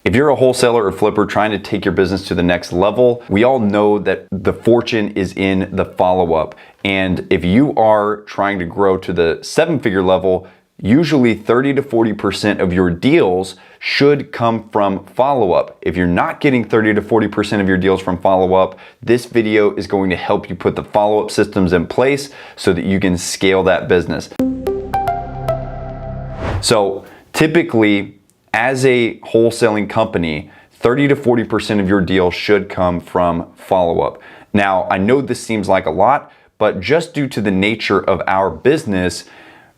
If you're a wholesaler or flipper trying to take your business to the next level, we all know that the fortune is in the follow-up. And if you are trying to grow to the 7-figure level, usually 30 to 40% of your deals should come from follow-up. If you're not getting 30 to 40% of your deals from follow-up, this video is going to help you put the follow-up systems in place so that you can scale that business. So typically, as a wholesaling company, 30 to 40% of your deals should come from follow-up. Now, I know this seems like a lot, but just due to the nature of our business,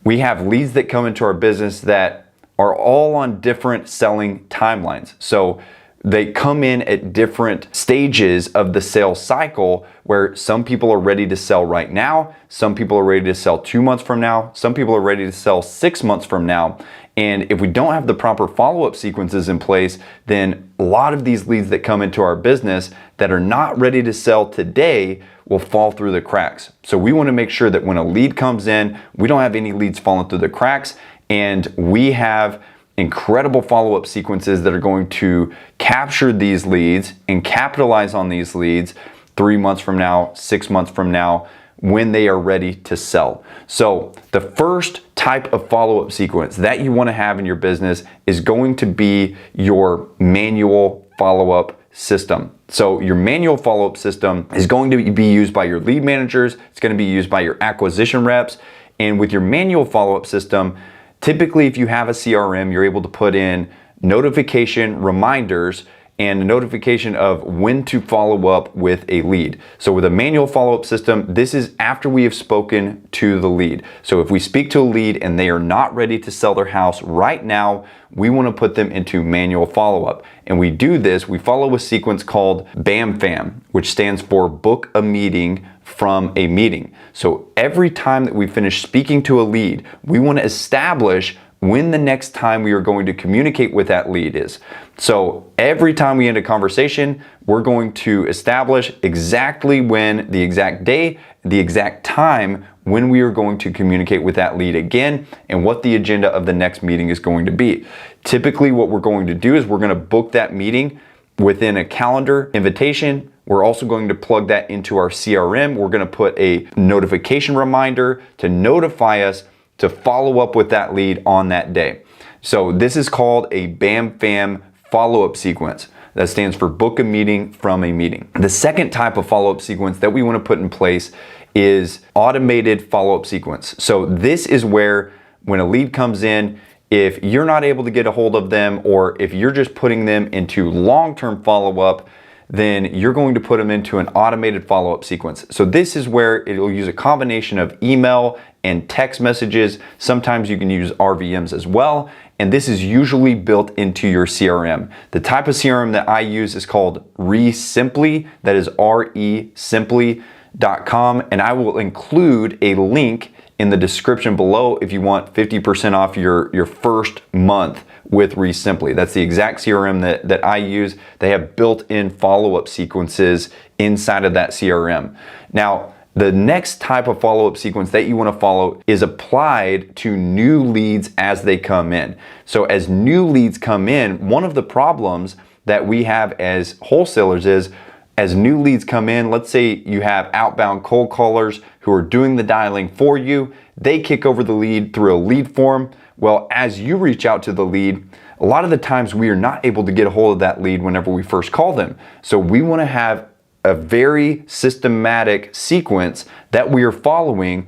we have leads that come into our business that are all on different selling timelines. So they come in at different stages of the sales cycle, where some people are ready to sell right now, some people are ready to sell 2 months from now, some people are ready to sell 6 months from now. And if we don't have the proper follow-up sequences in place, then a lot of these leads that come into our business that are not ready to sell today will fall through the cracks. So we want to make sure that when a lead comes in, we don't have any leads falling through the cracks, and we have incredible follow-up sequences that are going to capture these leads and capitalize on these leads 3 months from now, 6 months from now, when they are ready to sell. So the first type of follow-up sequence that you want to have in your business is going to be your manual follow-up system. So your manual follow-up system is going to be used by your lead managers. It's going to be used by your acquisition reps. And with your manual follow-up system, typically if you have a CRM, you're able to put in notification reminders and a notification of when to follow up with a lead. So with a manual follow-up system, this is after we have spoken to the lead. So if we speak to a lead and they are not ready to sell their house right now, we want to put them into manual follow-up. And we do this, we follow a sequence called BAM-FAM, which stands for book a meeting from a meeting. So every time that we finish speaking to a lead, we want to establish when the next time we are going to communicate with that lead is. So every time we end a conversation, we're going to establish exactly when, the exact day, the exact time when we are going to communicate with that lead again, and what the agenda of the next meeting is going to be. Typically what we're going to do is we're going to book that meeting within a calendar invitation. We're also going to plug that into our CRM. We're going to put a notification reminder to notify us to follow up with that lead on that day. So this is called a BAM-FAM follow-up sequence. That stands for book a meeting from a meeting. The second type of follow-up sequence that we want to put in place is automated follow-up sequence. So this is where when a lead comes in, if you're not able to get a hold of them, or if you're just putting them into long-term follow-up, then you're going to put them into an automated follow-up sequence. So this is where it'll use a combination of email and text messages. Sometimes you can use RVMs as well. And this is usually built into your CRM. The type of CRM that I use is called ReSimpli. That is ReSimpli.com. And I will include a link in the description below if you want 50% off your first month with ReSimpli. That's the exact CRM that I use. They have built-in follow-up sequences inside of that CRM. Now, the next type of follow-up sequence that you want to follow is applied to new leads as they come in. So as new leads come in, one of the problems that we have as wholesalers is, as new leads come in, let's say you have outbound cold callers who are doing the dialing for you, they kick over the lead through a lead form. Well, as you reach out to the lead, a lot of the times we are not able to get a hold of that lead whenever we first call them. So we want to have a very systematic sequence that we are following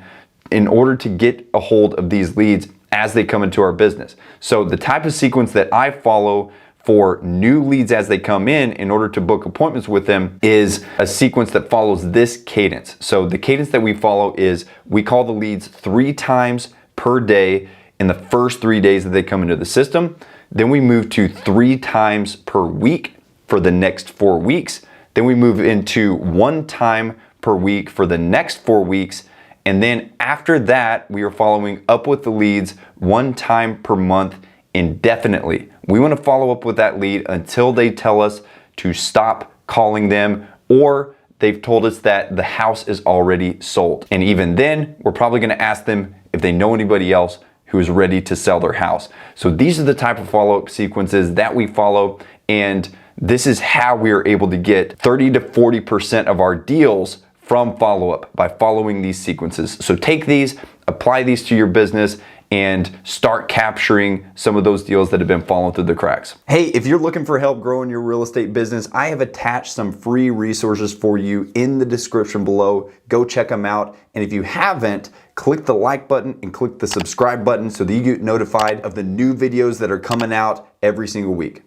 in order to get a hold of these leads as they come into our business. So the type of sequence that I follow for new leads as they come in order to book appointments with them is a sequence that follows this cadence. So the cadence that we follow is we call the leads 3 times per day in the first 3 days that they come into the system. Then we move to 3 times per week for the next 4 weeks. Then we move into 1 time per week for the next 4 weeks. And then after that, we are following up with the leads 1 time per month indefinitely. We want to follow up with that lead until they tell us to stop calling them, or they've told us that the house is already sold. And even then, we're probably going to ask them if they know anybody else who is ready to sell their house. So these are the type of follow-up sequences that we follow. And this is how we are able to get 30 to 40% of our deals from follow-up, by following these sequences. So take these, apply these to your business, and start capturing some of those deals that have been falling through the cracks. Hey, if you're looking for help growing your real estate business, I have attached some free resources for you in the description below. Go check them out. And if you haven't, click the like button and click the subscribe button so that you get notified of the new videos that are coming out every single week.